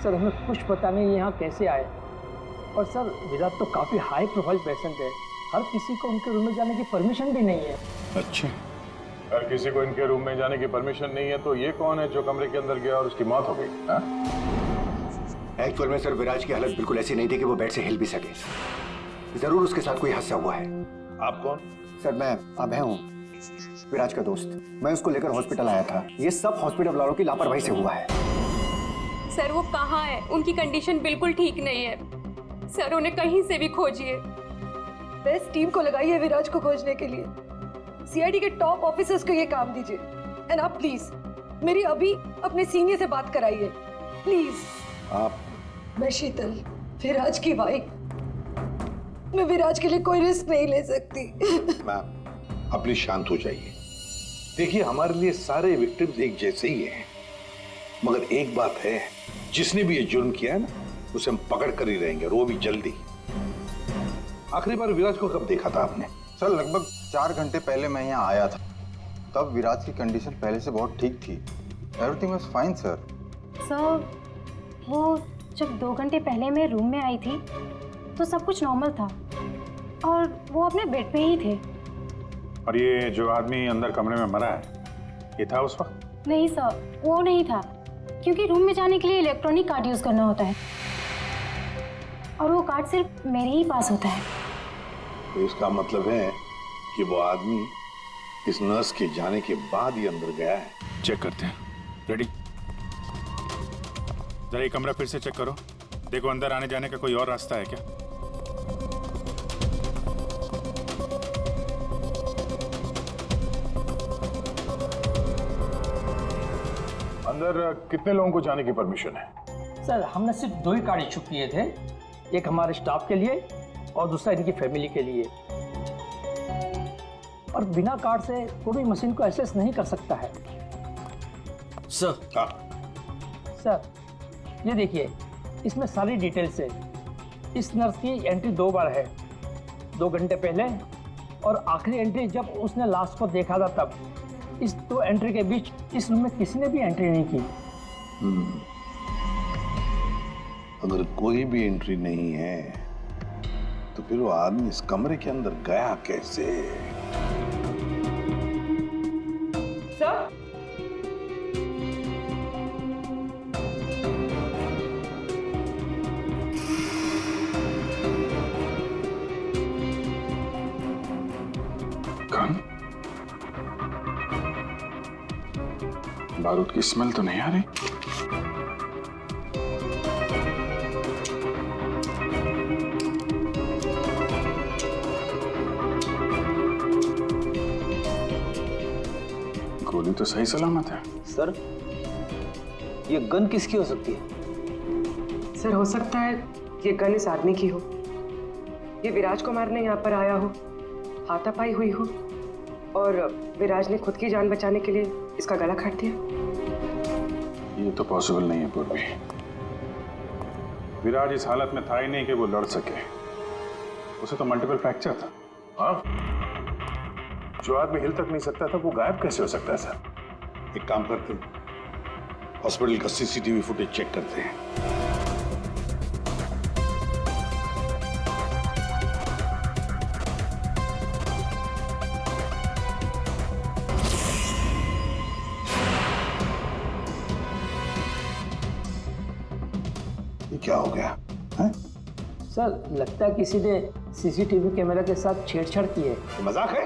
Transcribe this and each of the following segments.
Sir हमें कुछ पता नहीं यहाँ कैसे आए। और सर विराट तो काफ़ी हाई प्रोफाइल पेशेंट है, हर किसी को उनके रूम में जाने की परमिशन भी नहीं है। अच्छा, हर किसी को इनके रूम में जाने की परमिशन नहीं है, तो ये कौन है जो कमरे के अंदर गया और उसकी मौत हो गई? एक्चुअल में सर विराज की हालत बिल्कुल ऐसी नहीं थी कि वो बेड से हिल भी सके। जरूर उसके साथ कोई हादसा हुआ है। आप कौन? सर मैं अभय हूँ, विराज का दोस्त। मैं उसको लेकर हॉस्पिटल आया था। ये सब हॉस्पिटल वालों की लापरवाही से हुआ है। सर वो कहाँ है? उनकी कंडीशन बिल्कुल ठीक नहीं है सर, उन्हें कहीं से भी खोजिए। बेस्ट टीम को लगाइए विराज को खोजने के लिए। सीआईडी के टॉप ऑफिसर्स को ये काम दीजिए। एंड आप प्लीज मेरी अभी अपने सीनियर से बात कराइए प्लीज। आप? मैं शीतल, विराज की वाइफ। मैं विराज के लिए कोई रिस्क नहीं ले सकती। मैम अपनी शांत हो जाइए। देखिए हमारे लिए सारे विक्टिम्स एक जैसे ही हैं, मगर एक बात है, जिसने भी ये जुर्म किया है ना, उसे हम पकड़ कर ही रहेंगे, और वो भी जल्दी। आखिरी बार विराज को कब देखा था आपने? सर लगभग 4 घंटे पहले मैं यहाँ आया था। तब विराज की कंडीशन पहले से बहुत ठीक थी। Everything was fine sir. Sir वो जब 2 घंटे पहले मैं रूम में आई थी तो सब कुछ नॉर्मल था और वो अपने बेड पे ही थे। और ये जो आदमी अंदर कमरे में मरा है, ये था उस वक्त? नहीं सर, वो नहीं था, क्योंकि रूम में जाने के लिए इलेक्ट्रॉनिक कार्ड यूज़ करना होता है और वो कार्ड सिर्फ मेरे ही पास होता है। तो इसका मतलब है कि वो आदमी इस नर्स के जाने के बाद ही अंदर गया है। चेक करते हैं। रेडी? जरा ये कमरा फिर से चेक करो, देखो अंदर आने जाने का कोई और रास्ता है क्या। अंदर कितने लोगों को जाने की परमिशन है? सर हमने सिर्फ 2 ही कार्ड इशू किए थे, एक हमारे स्टाफ के लिए और दूसरा इनकी फैमिली के लिए। और बिना कार्ड से कोई भी मशीन को एक्सेस नहीं कर सकता है। सर सर ये देखिए, इसमें सारी डिटेल्स है। इस नर्स की एंट्री 2 बार है, 2 घंटे पहले और आखिरी एंट्री जब उसने लास्ट को देखा था तब। इस 2 एंट्री के बीच इस रूम में किसी ने भी एंट्री नहीं की। अगर कोई भी एंट्री नहीं है तो फिर वो आदमी इस कमरे के अंदर गया कैसे? Sir gun? बारूद की स्मेल तो नहीं आ रही। गोली तो सही सलामत है। सर ये गन किसकी हो सकती है? सर हो सकता है ये गन इस आदमी की हो, ये विराज को मारने यहाँ पर आया हो, हाथापाई हुई हो और विराज ने खुद की जान बचाने के लिए इसका गला काट दिया। ये तो पॉसिबल नहीं है पूर्वी। विराज इस हालत में था ही नहीं कि वो लड़ सके, उसे तो मल्टीपल फ्रैक्चर था। हाँ, जो आदमी हिल तक नहीं सकता था वो गायब कैसे हो सकता है सर? एक काम करते हैं, हॉस्पिटल का सीसीटीवी फुटेज चेक करते हैं। ये क्या हो गया है? सर लगता है किसी ने सीसीटीवी कैमरा के साथ छेड़छाड़ की है। मजाक है?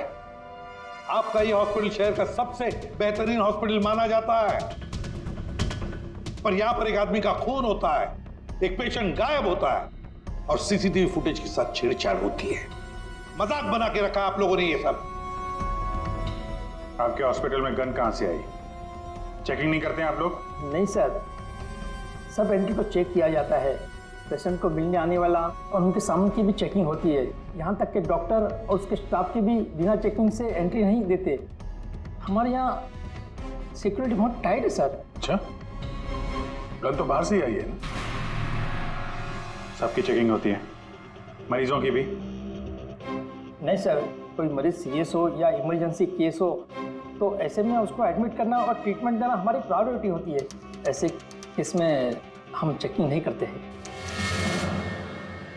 आपका ये हॉस्पिटल शहर का सबसे बेहतरीन हॉस्पिटल माना जाता है, पर यहां पर एक आदमी का खून होता है, एक पेशेंट गायब होता है और सीसीटीवी फुटेज के साथ छेड़छाड़ होती है। मजाक बना के रखा आप लोगों ने ये सब। आपके हॉस्पिटल में गन कहां से आई? चेकिंग नहीं करते हैं आप लोग? नहीं सर, सब एंट्री को चेक किया जाता है। पेशेंट को मिलने आने वाला और उनके सामान की भी चेकिंग होती है। यहाँ तक कि डॉक्टर और उसके स्टाफ की भी बिना चेकिंग से एंट्री नहीं देते। हमारे यहाँ सिक्योरिटी बहुत टाइट है सर। अच्छा, गन तो बाहर से ही आई है ना? सबकी चेकिंग होती है, मरीजों की भी? नहीं सर, कोई मरीज सीरियस हो या इमरजेंसी केस हो तो ऐसे में उसको एडमिट करना और ट्रीटमेंट देना हमारी प्रायोरिटी होती है। ऐसे केस में हम चेकिंग नहीं करते हैं।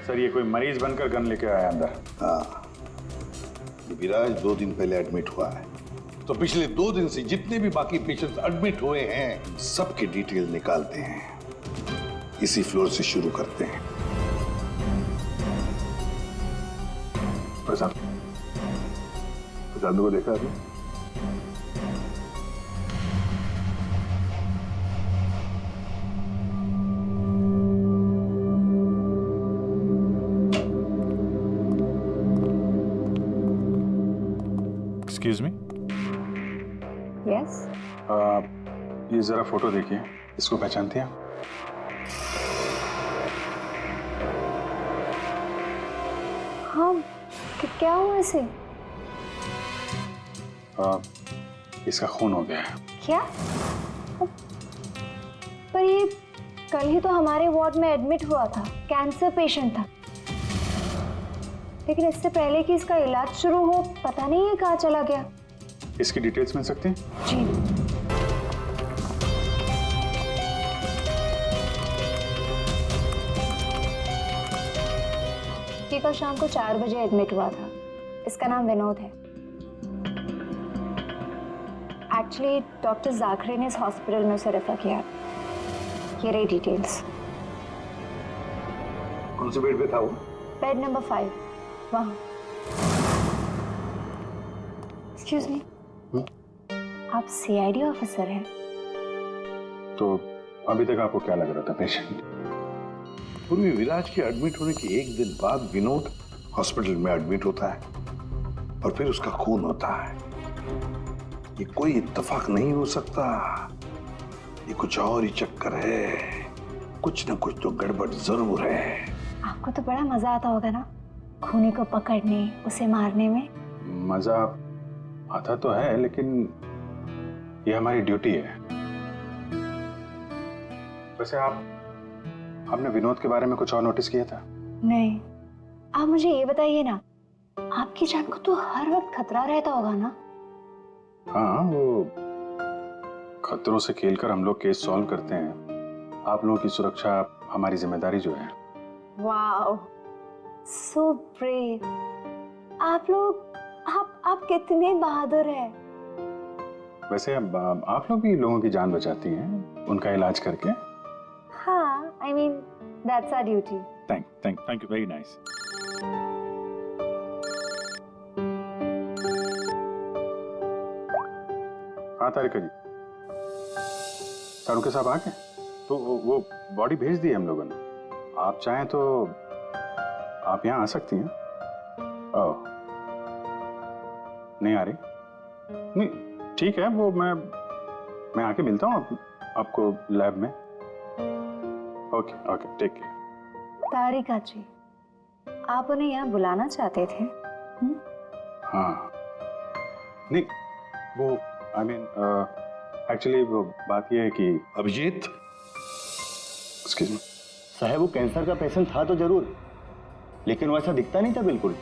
सर ये कोई मरीज बनकर गन लेके आया अंदर। हाँ, विराज 2 दिन पहले एडमिट हुआ है, तो पिछले 2 दिन से जितने भी बाकी पेशेंट्स एडमिट हुए हैं सबकी डिटेल निकालते हैं। इसी फ्लोर से शुरू करते हैं। प्रशांत को देखा अभी? Excuse me, yes. ये जरा फोटो देखिए, इसको पहचानती हैं? हाँ, क्या हुआ इसे? इसका खून हो गया है। क्या? पर ये कल ही तो हमारे वार्ड में एडमिट हुआ था, कैंसर पेशेंट था। लेकिन इससे पहले कि इसका इलाज शुरू हो, पता नहीं है कहाँ चला गया। इसकी डिटेल्स मिल सकती हैं? जी। ये कल शाम को 4 बजे एडमिट हुआ था। इसका नाम विनोद है। एक्चुअली डॉक्टर जाखरे ने इस हॉस्पिटल में उसे रेफर किया। ये रही डिटेल्स। कौन से बेड पे था वो? बेड नंबर 5, वहाँ। एक्सक्यूज मी, आप सीआईडी ऑफिसर हैं? तो अभी तक आपको क्या लग रहा था पेशेंट? पूर्वी विराज के एडमिट होने के 1 दिन बाद विनोद हॉस्पिटल में एडमिट होता है और फिर उसका खून होता है। ये कोई इत्तेफाक नहीं हो सकता, ये कुछ और ही चक्कर है। कुछ ना कुछ तो गड़बड़ जरूर है। आपको तो बड़ा मजा आता होगा ना, खूनी को पकड़ने, उसे मारने में। मजा आता तो है, लेकिन ये हमारी ड्यूटी है। वैसे आपने विनोद के बारे में कुछ और नोटिस किया था? नहीं, आप मुझे ये बताइए ना, आपकी जान को तो हर वक्त खतरा रहता होगा ना? हाँ, वो खतरों से खेलकर हम लोग केस सॉल्व करते हैं। आप लोगों की सुरक्षा हमारी जिम्मेदारी जो है। Wow, so brave. आप लोग, आप कितने बहादुर हैं। वैसे अब आप लोग भी लोगों की जान बचाती हैं उनका इलाज करके। हाँ, I mean, that's our duty. Thank you, very nice. हाँ तारिका जी, सारुके साहब आ गए? तो वो बॉडी भेज दी है हम लोगों ने। आप चाहें तो आप यहाँ आ सकती हैं। ओह, नहीं आ रही? नहीं, ठीक है, वो मैं आके मिलता हूँ आपको लैब में। Okay, take care. Tarika ji, आप उन्हें यहाँ बुलाना चाहते थे? हाँ, नहीं, वो एक्चुअली वो बात ये है कि अभिजीत, एक्सक्यूज मी साहब, वो कैंसर का पेशेंट था तो जरूर, लेकिन वैसा दिखता नहीं था बिल्कुल।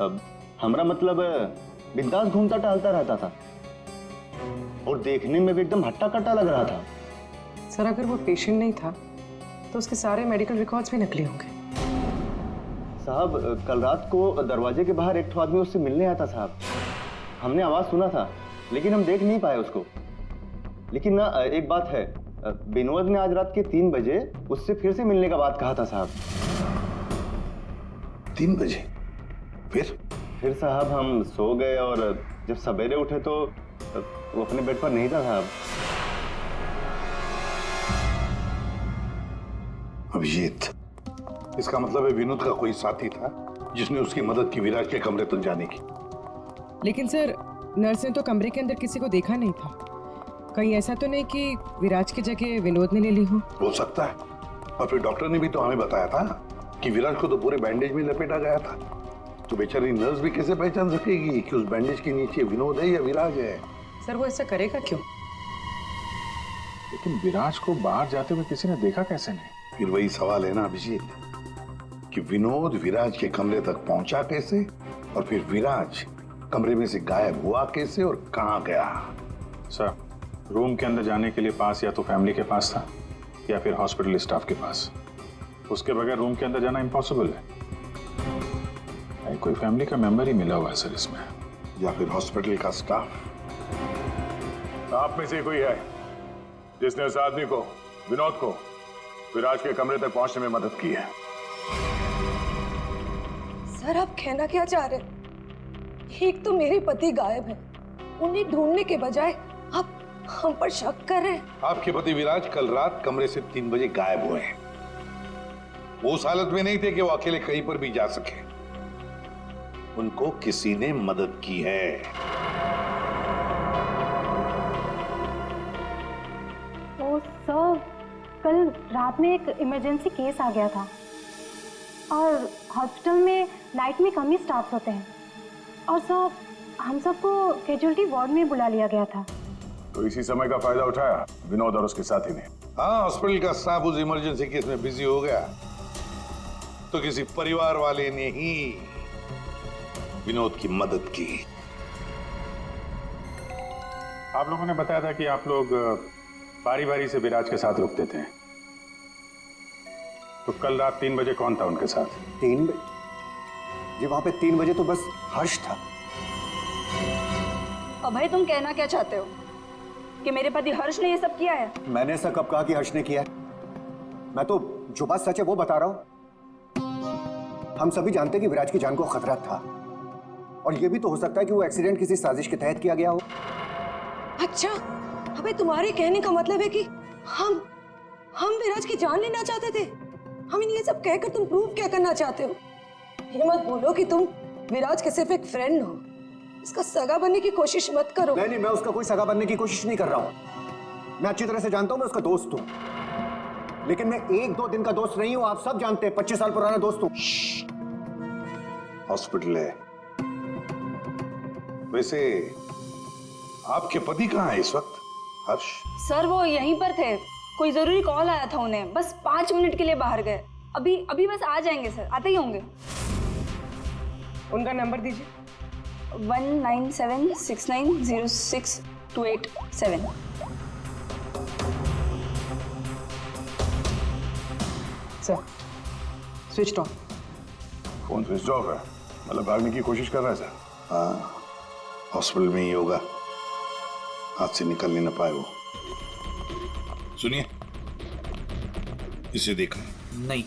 अब हमारा मतलब बिंदास घूमता टहलता रहता था और देखने में भी एकदम हट्टा कट्टा लग रहा था। सर, अगर वो पेशेंट नहीं था तो उसके सारे मेडिकल रिकॉर्ड्स भी नकली होंगे। साहब, कल रात को दरवाजे के बाहर एक आदमी उससे मिलने आया था साहब। हमने आवाज सुना था, लेकिन हम देख नहीं पाए उसको। लेकिन ना, एक बात है, विनोद ने आज रात के 3 बजे उससे फिर से मिलने का बात कहा था साहब। 3 बजे? फिर साहब हम सो गए और जब सवेरे उठे तो वो अपने बेड पर नहीं था साहब। अभिजीत, इसका मतलब है विनोद का कोई साथी था जिसने उसकी मदद की विराज के कमरे तक जाने की। लेकिन सर, नर्स ने तो कमरे के अंदर किसी को देखा नहीं था। कहीं ऐसा तो नहीं कि विराज की जगह विनोद ने ले ली हो सकता है। और फिर डॉक्टर ने भी तो हमें बताया था कि विराज को तो पूरे बैंडेज में लपेटा गया था। तो बेचारी नर्स भी कैसे पहचान सकेगी कि उस बैंडेज के नीचे विनोद है या विराज है? सर, वो ऐसा करेगा क्यों? लेकिन विराज को बाहर जाते हुए किसी ने देखा कैसे नहीं? फिर वही सवाल है ना अभिजीत, कि विनोद विराज के कमरे तक पहुंचा कैसे और फिर विराज कमरे में से गायब हुआ कैसे और कहां गया? सर, रूम के अंदर जाने के लिए पास या तो फैमिली के पास था या फिर हॉस्पिटल स्टाफ के पास। उसके बगैर रूम के अंदर जाना इम्पॉसिबल है। कोई फैमिली का मेंबर ही मिला हुआ है सर इसमें, या फिर हॉस्पिटल का स्टाफ। आप में से कोई है जिसने उस आदमी को, विनोद को, विराज के कमरे तक पहुंचने में मदद की है? सर आप कहना क्या चाह रहे हैं? एक तो मेरे पति गायब है, उन्हें ढूंढने के बजाय आप हम पर शक कर रहे हैं। आपके पति विराज कल रात कमरे से 3 बजे गायब हुए हैं। वो उस हालत में नहीं थे कि वो अकेले कहीं पर भी जा सके। उनको किसी ने मदद की है। ओ सर, कल रात में एक इमरजेंसी केस आ गया था और हॉस्पिटल में नाइट में कम ही स्टाफ होते हैं और सर हम सबको कैजुअलिटी वार्ड में बुला लिया गया था। तो इसी समय का फायदा उठाया विनोद और उसके साथी ने। हाँ, हॉस्पिटल का स्टाफ उस इमरजेंसी केस में बिजी हो गया तो किसी परिवार वाले ने ही विनोद की मदद की। आप लोगों ने बताया था कि आप लोग बारी बारी से विराज के साथ रुकते थे, तो कल रात 3 बजे कौन था उनके साथ? 3 बजे जी, वहां पे 3 बजे तो बस हर्ष था। अभय तुम कहना क्या चाहते हो कि मेरे पति हर्ष ने ये सब किया है? मैंने ऐसा कब कहा कि हर्ष ने किया है? मैं तो जो बात सच है वो बता रहा हूं। हम सभी जानते हैं कि विराज की जान को खतरा था और ये भी तो हो सकता है कि वो एक्सीडेंट किसी साजिश के तहत किया गया हो। अच्छा, अबे तुम्हारे कहने का मतलब है कि हम विराज की जान लेना चाहते थे? हमें ये सब कहकर तुम प्रूव क्या करना चाहते हो? ये मत बोलो कि तुम विराज के सिर्फ एक फ्रेंड हो। इसका सगा बनने की कोशिश मत करो। नहीं, मैं उसका कोई सगा बनने की कोशिश नहीं कर रहा हूं। मैं अच्छी तरह से जानता हूं मैं उसका दोस्त हूं, लेकिन मैं 1-2 दिन का दोस्त नहीं हूं। आप सब जानते हैं 25 साल पुराना दोस्त हूं। हॉस्पिटल है। वैसे आपके पति कहाँ है इस वक्त? हर्ष? सर वो यहीं पर थे, कोई जरूरी कॉल आया था उन्हें, बस 5 मिनट के लिए बाहर गए। अभी बस आ जाएंगे सर, आते ही होंगे। उनका नंबर दीजिए। 1976906287। Sir switch on. Phone switch off है, मतलब भागने की कोशिश कर रहा है सर। हाँ, हॉस्पिटल में ही होगा, हाथ से निकल नहीं ना पाए वो। सुनिए, इसे देखा? नहीं।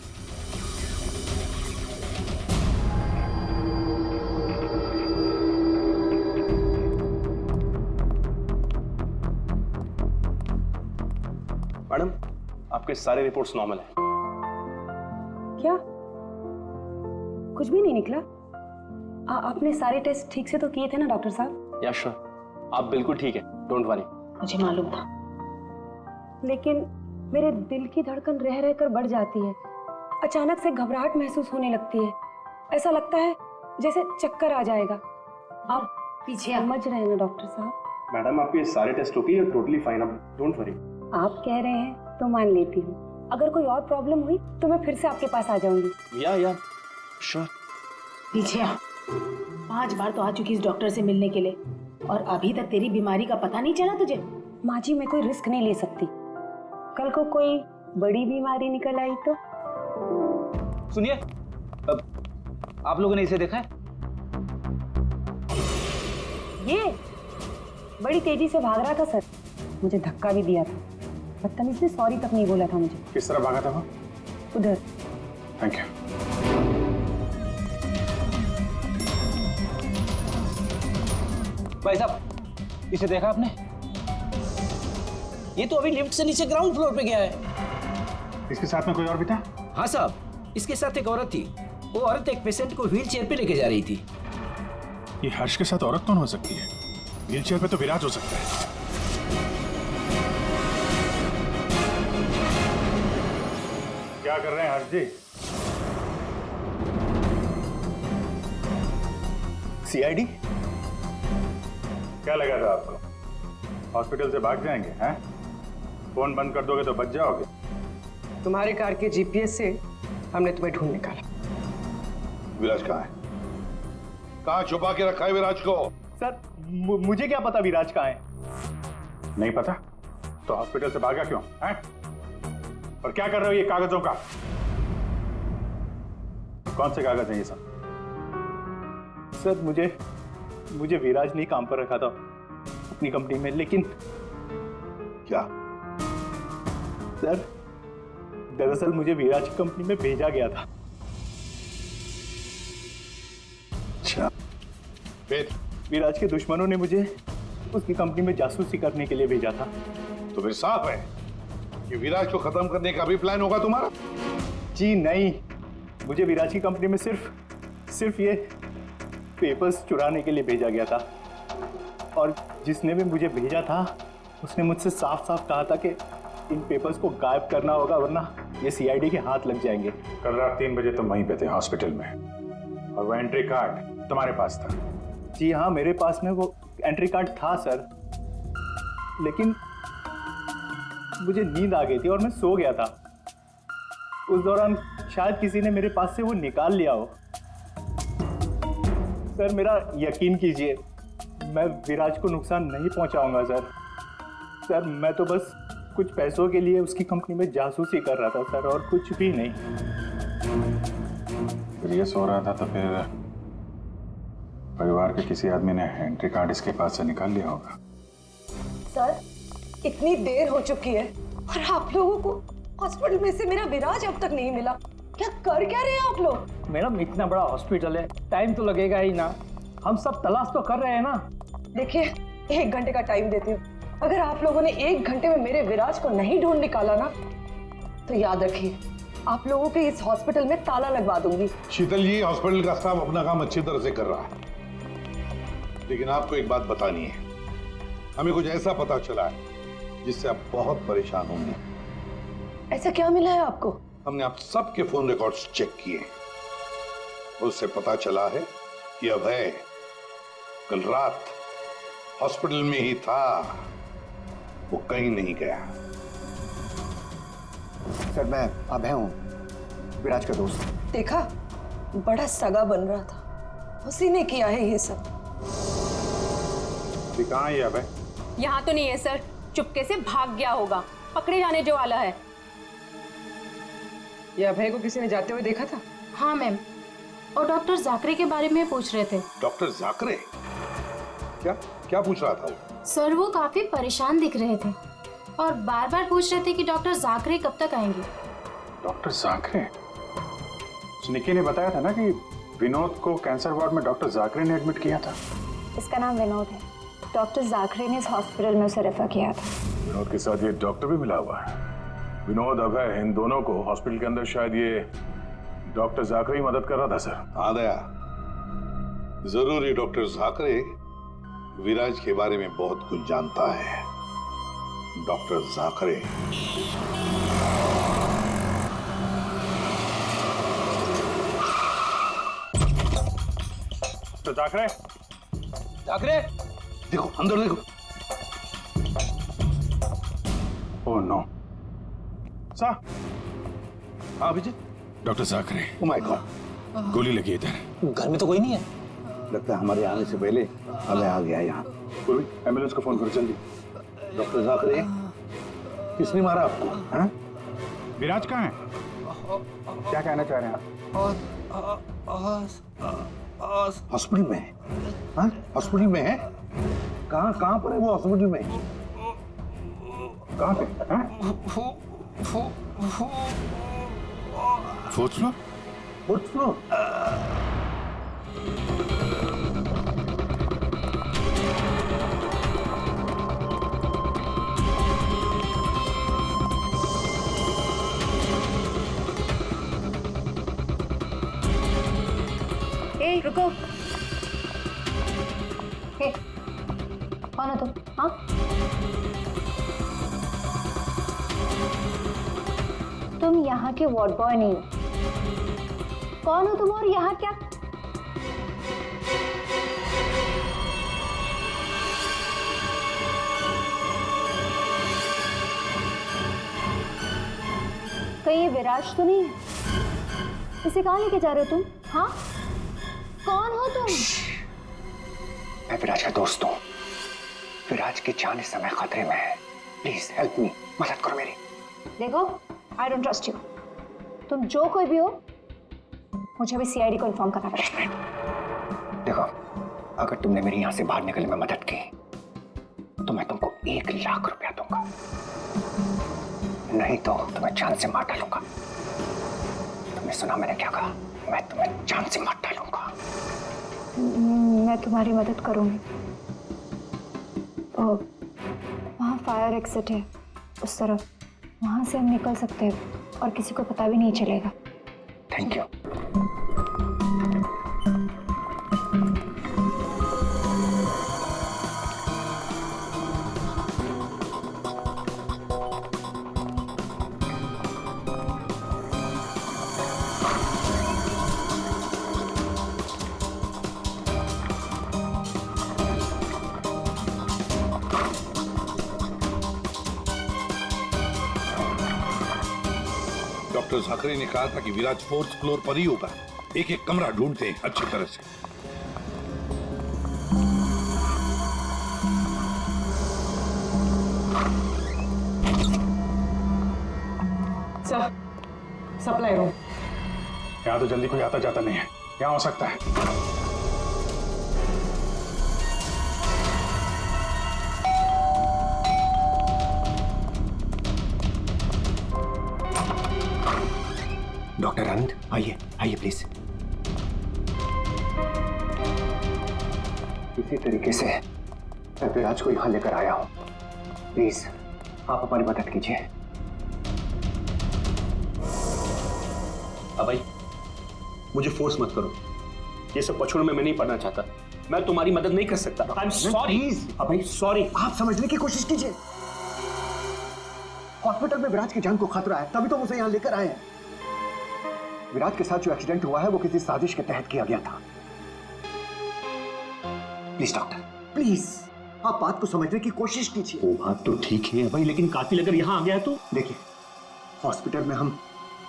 मैडम, आपके सारे रिपोर्ट्स नॉर्मल हैं। क्या कुछ भी नहीं निकला? आपने सारे टेस्ट ठीक से तो किए थे ना डॉक्टर साहब? या श्योर, आप बिल्कुल ठीक है, डोंट वरी। मुझे मालूम था, लेकिन मेरे दिल की धड़कन रह रहकर बढ़ जाती है। अचानक से घबराहट महसूस होने लगती है। ऐसा लगता है जैसे चक्कर आ जाएगा। आप पीछे समझ रहे हैं ना डॉक्टर साहब? मैडम, आपके सारे test okay, you totally fine, आप डोंट वरी। आप कह रहे हैं तो मान लेती हूँ। अगर कोई और प्रॉब्लम हुई तो मैं फिर से आपके पास आ जाऊंगी। या श्योर। पीछे आ। 5 बार तो आ चुकी इस डॉक्टर से मिलने के लिए और अभी तक तेरी बीमारी का पता नहीं चला तुझे? माँ जी, मैं कोई रिस्क नहीं ले सकती। कल को कोई बड़ी बीमारी निकल आई तो? सुनिए, आप लोगों ने इसे देखा है? ये बड़ी तेजी से भाग रहा था सर, मुझे धक्का भी दिया था। बदतमीज ने सॉरी तक नहीं बोला था मुझे। किस तरह भागा था वो? उधर। Thank you. भाई साहब, इसे देखा आपने? ये तो अभी लिफ्ट से नीचे ग्राउंड फ्लोर पे गया है। इसके साथ में कोई और भी था? हाँ साहब, इसके साथ एक औरत थी। वो औरत एक पेशेंट को व्हील चेयर पे लेके जा रही थी। ये हर्ष के साथ औरत कौन हो सकती है? व्हील चेयर पे तो विराज हो सकता है। क्या कर रहे हैं हर्ष जी? सीआईडी? क्या लगा था आपको हॉस्पिटल से भाग जाएंगे? हैं? फोन बंद कर दोगे तो बच जाओगे। तुम्हारे कार के जीपीएस से हमने तुम्हें ढूंढ निकाला। विराज कहाँ है? कहाँ छुपा के रखा है विराज को? सर मुझे क्या पता विराज कहाँ है? नहीं पता तो हॉस्पिटल से भागा क्यों? हैं? और क्या कर रहे हो ये कागजों का? कौन से कागज हैं ये सब? सर मुझे विराज ने काम पर रखा था अपनी कंपनी में, लेकिन क्या? सर दरअसल मुझे विराज की कंपनी में भेजा गया था। अच्छा, फिर विराज के दुश्मनों ने मुझे उसकी कंपनी में जासूसी करने के लिए भेजा था। तो फिर साफ है कि विराज को खत्म करने का भी प्लान होगा तुम्हारा। जी नहीं, मुझे विराज की कंपनी में सिर्फ ये पेपर्स चुराने के लिए भेजा गया था, और जिसने भी मुझे भेजा था उसने मुझसे साफ साफ कहा था कि इन पेपर्स को गायब करना होगा, वरना ये सीआईडी के हाथ लग जाएंगे। कल रात 3 बजे तुम वहीं पे थे हॉस्पिटल में, और वो एंट्री कार्ड तुम्हारे पास था। जी हाँ, मेरे पास में वो एंट्री कार्ड था सर, लेकिन मुझे नींद आ गई थी और मैं सो गया था। उस दौरान शायद किसी ने मेरे पास से वो निकाल लिया हो। सर मेरा यकीन कीजिए, मैं विराज को नुकसान नहीं पहुंचाऊंगा सर। मैं तो बस कुछ पैसों के लिए उसकी कंपनी में जासूसी कर रहा था सर, और कुछ भी नहीं। फिर ये सो रहा था तो फिर परिवार के किसी आदमी ने एंट्री कार्ड इसके पास से निकाल लिया होगा। सर, इतनी देर हो चुकी है और आप लोगों को हॉस्पिटल में से मेरा विराज अब तक नहीं मिला। क्या कर क्या रहे हैं आप लोग? मैडम इतना बड़ा हॉस्पिटल है, टाइम तो लगेगा ही ना। हम सब तलाश तो कर रहे हैं ना। देखिए, 1 घंटे का टाइम देती हूँ। अगर आप लोगों ने 1 घंटे में मेरे विराज को नहीं ढूंढ निकाला ना, तो याद रखिए आप लोगों के इस हॉस्पिटल में ताला लगवा दूंगी। शीतल जी, हॉस्पिटल का स्टाफ अपना काम अच्छी तरह से कर रहा है, लेकिन आपको एक बात बतानी है। हमें कुछ ऐसा पता चला है जिससे आप बहुत परेशान होंगे। ऐसा क्या मिला है आपको? हमने आप सबके फोन रिकॉर्ड्स चेक किए, उससे पता चला है कि अभय कल रात हॉस्पिटल में ही था, वो कहीं नहीं गया। सर, मैं अभय हूँ, विराज का दोस्त। देखा, बड़ा सगा बन रहा था, उसी ने किया है ये सब। कहाँ है ये अभय? यहाँ तो नहीं है सर, चुपके से भाग गया होगा, पकड़े जाने जो वाला है। ये अभय को किसी ने जाते हुए देखा था? हाँ मैम, और डॉक्टर जाकरे के बारे में पूछ रहे थे। डॉक्टर जाकरे? क्या क्या पूछ रहा था वो? सर वो काफी परेशान दिख रहे थे और बार बार पूछ रहे थे कि डॉक्टर जाकरे कब तक आएंगे। डॉक्टर जाकरे? निकी ने बताया था ना कि विनोद को कैंसर वार्ड में डॉक्टर जाकरे ने एडमिट किया था। इसका नाम विनोद है। डॉक्टर जाकरे ने इस हॉस्पिटल में उसे रेफर किया था। विनोद के साथ ये डॉक्टर भी मिला हुआ है। विनोद, अभय, इन दोनों को हॉस्पिटल के अंदर शायद ये डॉक्टर जाकरे ही मदद कर रहा था सर। हाँ दया, जरूर ये डॉक्टर जाकरे विराज के बारे में बहुत कुछ जानता है। डॉक्टर जाकरे। तो जाकरे? जाकरे? देखो, अंदर देखो। Oh no. सा? हाँ Abhijit? Doctor Jakare. Oh my god, गोली लगी इधर। घर में तो कोई नहीं है। लगता है हमारे आने से पहले अभय आ गया यहाँ। पूर्वी, एम्बुलेंस को फोन करो जल्दी। डॉक्टर जाकरे, किसने मारा आपको? हाँ? विराज कहाँ है? क्या कहना चाह रहे हैं आप? हॉस्पिटल में है? हाँ? हॉस्पिटल में है? कहाँ पर है वो हॉस्पिटल में? कहाँ पे? Fourth floor? Fourth floor? रुको। कौन हो तुम? हाँ, तुम यहाँ के वार्ड बॉय नहीं हो। कौन हो तुम और यहाँ क्या? कहीं ये विराज तो नहीं है? इसे कहाँ लेके जा रहे हो तुम? हाँ, कौन हो तुम? मैं विराज का दोस्त हूँ। विराज की जान इस समय खतरे में है। प्लीज हेल्प मी, मदद करो मेरी। देखो, आई डोंट ट्रस्ट यू। तुम जो कोई भी हो, मुझे अभी सीआईडी को इन्फॉर्म करना पड़ेगा। देखो, अगर तुमने मेरी यहाँ से बाहर निकलने में मदद की तो मैं तुमको 1,00,000 रुपया दूंगा, नहीं तो तुम्हें जान से मार डालूंगा। तुमने सुना मैंने क्या कहा? मैं तुम्हें जान से मार डालूंगा। मैं तुम्हारी मदद करूंगी। वहाँ फायर एग्जिट है उस तरफ, वहाँ से हम निकल सकते हैं और किसी को पता भी नहीं चलेगा। Thank you. डॉक्टर झाकरे ने कहा था कि विराज 4th फ्लोर पर ही होगा। एक एक कमरा ढूंढते हैं अच्छी तरह से। Sir, supply room. यहाँ तो जल्दी कोई आता जाता नहीं है। यहाँ हो सकता है। डॉक्टर आनंद, आइए आइए प्लीज। इसी तरीके से मैं विराज को यहाँ लेकर आया हूँ। प्लीज आप हमारी मदद कीजिए। अभय, मुझे फोर्स मत करो। ये सब पछुड़ में मैं नहीं पढ़ना चाहता। मैं तुम्हारी मदद नहीं कर सकता। I am sorry. Abhay sorry, आप समझने की कोशिश कीजिए। हॉस्पिटल में विराज की जान को खतरा है, तभी तो उसे यहाँ लेकर आए हैं। विराज के साथ जो एक्सीडेंट हुआ है वो किसी साजिश के तहत किया गया था। प्लीज डॉक्टर, प्लीज आप बात को समझने की कोशिश कीजिए। वो बात तो ठीक है भाई, लेकिन कातिल अगर यहाँ आ गया तो? देखिए, हॉस्पिटल में हम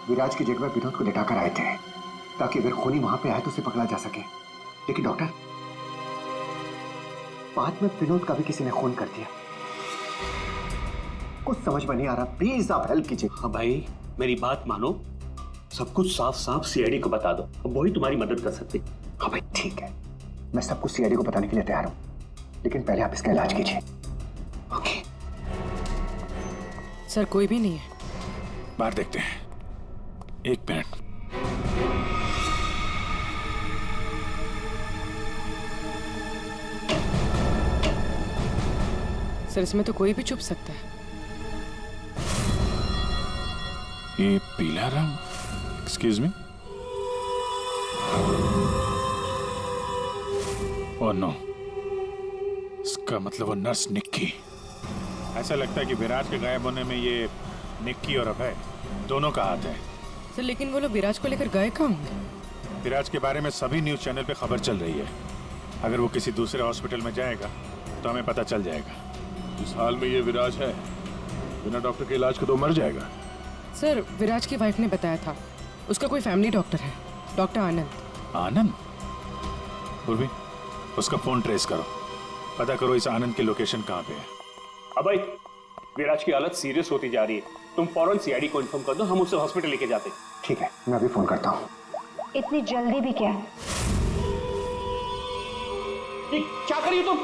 विराज की जगह विनोद को लेटाकर आए थे ताकि अगर खूनी वहां पे आए तो उसे पकड़ा जा सके। लेकिन डॉक्टर, बाद में विनोद का भी किसी ने खून कर दिया। कुछ समझ में नहीं आ रहा, प्लीज आप हेल्प कीजिए। हाँ भाई, मेरी बात मानो, सब कुछ साफ साफ सीआईडी को बता दो, अब वही तुम्हारी मदद कर सकते। हाँ भाई ठीक है, मैं सब कुछ सीआईडी को बताने के लिए तैयार हूँ, लेकिन पहले आप इसका इलाज कीजिए। ओके सर, कोई भी नहीं है। बाहर देखते हैं। एक मिनट। सर, इसमें तो कोई भी छुप सकता है। ये पीला रंग, एक्सक्यूज मी। ओह नो, इसका मतलब वो नर्स निक्की। ऐसा लगता है कि विराज के गायब होने में ये निक्की और अभय दोनों का हाथ है। सर, लेकिन वो लोग विराज को लेकर गए कहाँ होंगे? विराज के बारे में सभी न्यूज चैनल पे खबर चल रही है। अगर वो किसी दूसरे हॉस्पिटल में जाएगा तो हमें पता चल जाएगा। इस हाल में ये विराज है, बिना डॉक्टर के इलाज के तो मर जाएगा। सर, विराज की वाइफ ने बताया था उसका कोई फैमिली डॉक्टर है, डॉक्टर आनंद। आनंद? पूर्वी, उसका फोन ट्रेस करो, पता करो इस आनंद की लोकेशन कहाँ पे है। अभय, विराज की हालत सीरियस होती जा रही है। तुम फौरन सीआईडी को इन्फॉर्म कर दो, हम उसे हॉस्पिटल लेके जाते हैं। ठीक है, मैं अभी फोन करता हूँ। इतनी जल्दी भी क्या है? क्या करिए तुम?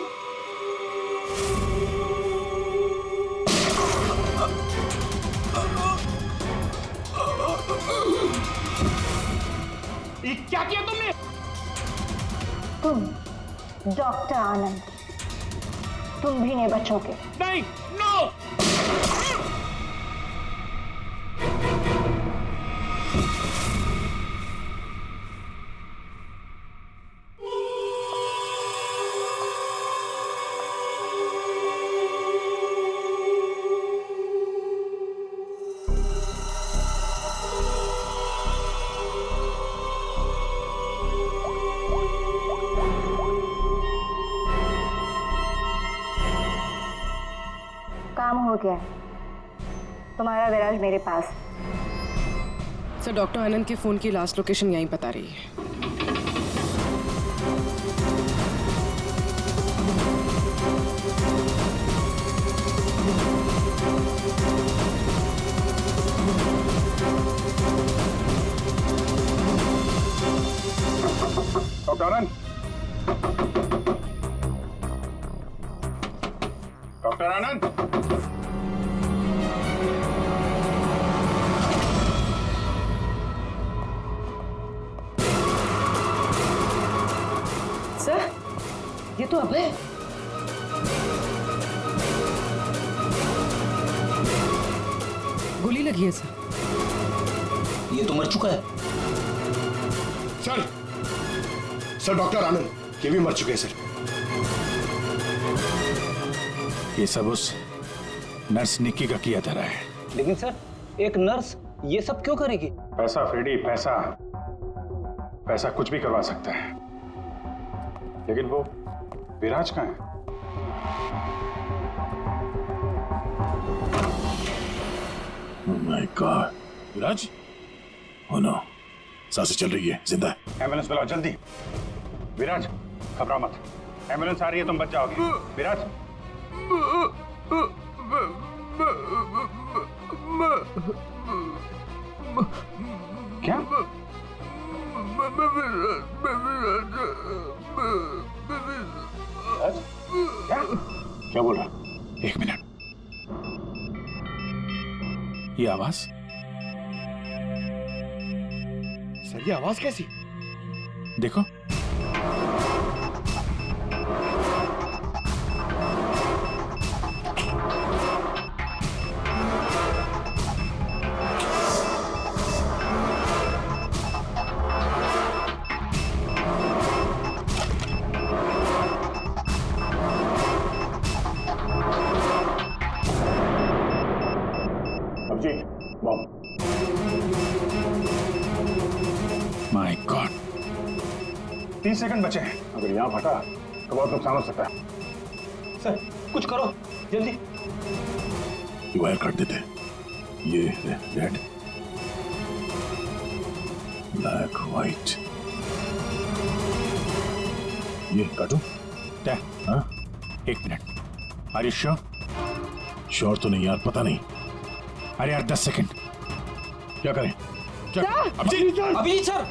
क्या किया तुमने? तुम डॉक्टर आनंद, तुम भी नहीं बचोगे। नहीं, नो! काम हो गया, तुम्हारा विराज मेरे पास। सर, डॉक्टर आनंद के फोन की लास्ट लोकेशन यहीं बता रही है। आनंद, डॉक्टर आनंद। सर, ये तो अभय। गोली लगी है सर। ये तो मर चुका है। सर डॉक्टर आनंद, ये भी मर चुके हैं सर। ये सब उस नर्स निक्की का किया धरा है। लेकिन सर, एक नर्स ये सब क्यों करेगी? पैसा फ्रेडी, पैसा। पैसा कुछ भी करवा सकता है, लेकिन वो विराज कहाँ है? Oh my God, Viraj? Oh no, सांसें चल रही है, जिंदा है। एम्बुलेंस बुलाओ जल्दी। विराज, घबराओ मत, एम्बुलेंस आ रही है, तुम बच जाओगे। विराज। क्या? क्या? क्या बोल रहा? एक मिनट, ये आवाज? सर ये आवाज कैसी? देखो। Abhijeet, bomb. My god, 30 second बचे हैं। अगर यहाँ फटा तो बहुत नुकसान हो सकता है। सर, कुछ करो जल्दी। ये वायर काट देते हैं। ये रेड, ब्लैक, व्हाइट। ये काटू? हाँ? एक minute. Are you sure? Sure तो नहीं यार, पता नहीं। अरे यार 10 सेकंड। क्या करें? क्या? अभिजीत सर।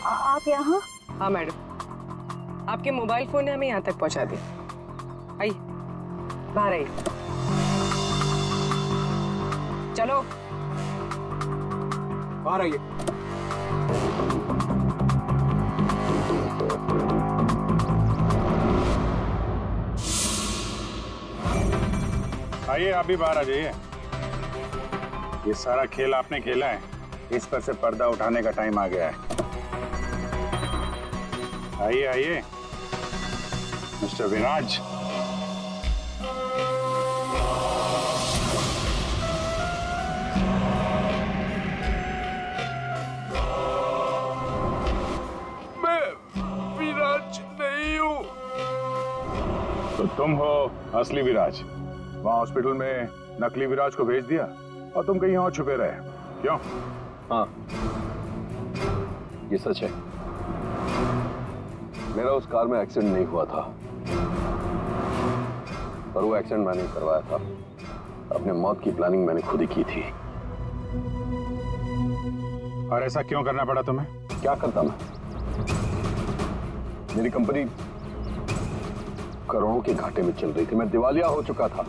आप यहाँ? हाँ मैडम, आपके मोबाइल फोन ने हमें यहाँ तक पहुँचा दिया। आइए, बाहर आइए। चलो बाहर आइए। आइए, आप भी बाहर आ जाइए। ये सारा खेल आपने खेला है, इस पर से पर्दा उठाने का टाइम आ गया है। आइए आइए मिस्टर विराज। मैं विराज नहीं हूँ। तो तुम हो असली विराज। वहां हॉस्पिटल में नकली विराज को भेज दिया और तुम कहीं और छुपे रहे, क्यों? हाँ, ये सच है। मेरा उस कार में एक्सीडेंट नहीं हुआ था, पर वो एक्सीडेंट मैंने करवाया था। अपने मौत की प्लानिंग मैंने खुद ही की थी। और ऐसा क्यों करना पड़ा तुम्हें? क्या करता मैं? मेरी कंपनी करोड़ों के घाटे में चल रही थी, मैं दिवालिया हो चुका था।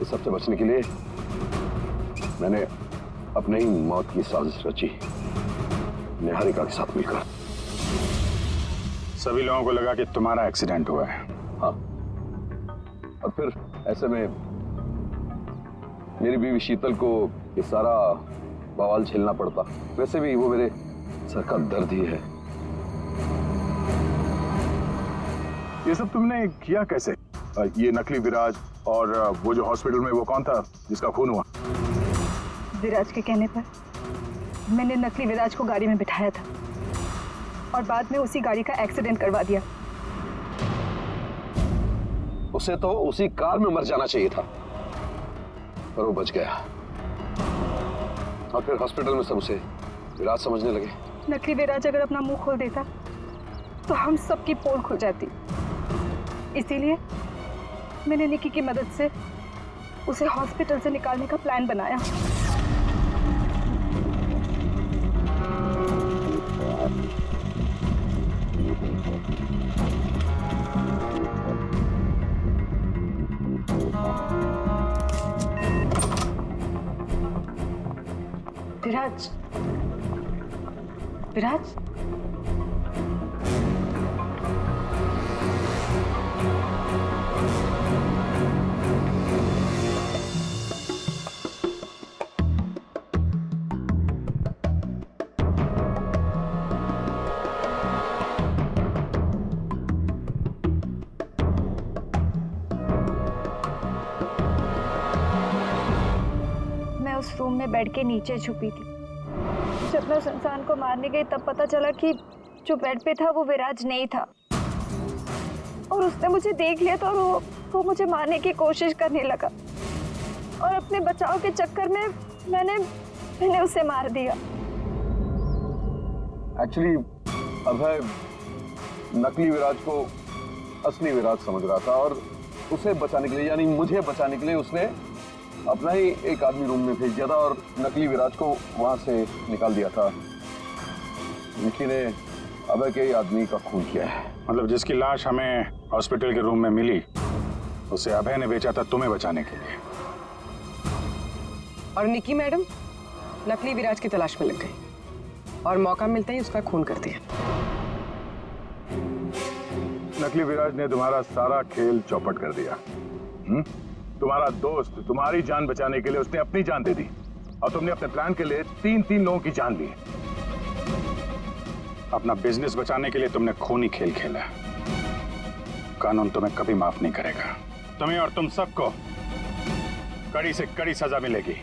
इस सबसे बचने के लिए मैंने अपने ही मौत की साजिश रची, निहारिका के साथ मिलकर। सभी लोगों को लगा कि तुम्हारा एक्सीडेंट हुआ है। हाँ, और फिर ऐसे में मेरी बीवी शीतल को ये सारा बवाल झेलना पड़ता। वैसे भी वो मेरे सर का दर्द ही है। ये सब तुमने किया कैसे? ये नकली विराज और वो जो हॉस्पिटल में वो कौन था जिसका खून हुआ? विराज के कहने पर मैंने नकली विराज को गाड़ी में बिठाया था और बाद में उसी गाड़ी का एक्सीडेंट करवा दिया। उसे तो उसी कार में मर जाना चाहिए था, पर वो बच गया। और फिर हॉस्पिटल में सब उसे विराज समझने लगे। नकली विराज अगर अपना मुंह खोल देता तो हम सबकी पोल खुल जाती। इसीलिए मैंने निकी की मदद से उसे हॉस्पिटल से निकालने का प्लान बनाया। विराज, विराज, मैं उस रूम में बेड के नीचे छुपी थी। जब मैं उस इंसान को मारने गई तब पता चला कि जो बेड पे था वो विराज नहीं था और उसने मुझे देख लिया तो वो मुझे मारने की कोशिश करने लगा और अपने बचाव के चक्कर में मैंने उसे मार दिया। एक्चुअली अभय नकली विराज को असली विराज समझ रहा था और उसे बचाने के लिए, यानी मुझे बचाने के लिए, उसने अपना ही एक आदमी रूम में भेज दिया था और नकली विराज को वहां से निकाल दिया था। निकी ने अभय के ही आदमी का खून किया है। मतलब जिसकी लाश हमें हॉस्पिटल के रूम में मिली उसे अभय ने बेचा था तुम्हें बचाने के लिए। और निकी मैडम नकली विराज की तलाश में लग गई और मौका मिलते ही उसका खून कर दिया। नकली विराज ने तुम्हारा सारा खेल चौपट कर दिया। तुम्हारा दोस्त तुम्हारी जान बचाने के लिए उसने अपनी जान दे दी और तुमने अपने प्लान के लिए 3 लोगों की जान ली। अपना बिजनेस बचाने के लिए तुमने खूनी खेल खेला। कानून तुम्हें कभी माफ नहीं करेगा। तुम्हें और तुम सबको कड़ी से कड़ी सजा मिलेगी।